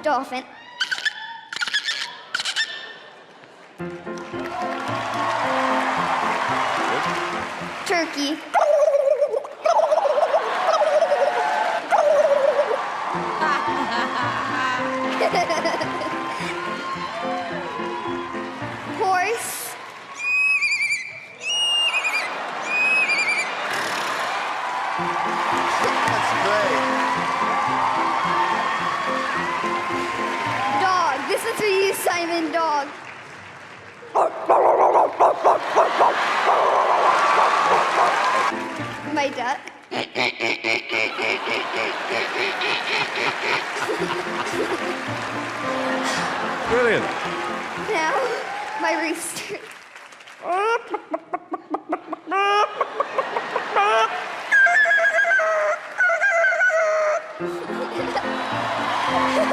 Dolphin. Turkey. Horse. That's great. Dog. This is for you, Simon. Dog. My duck. Brilliant. Now, my rooster.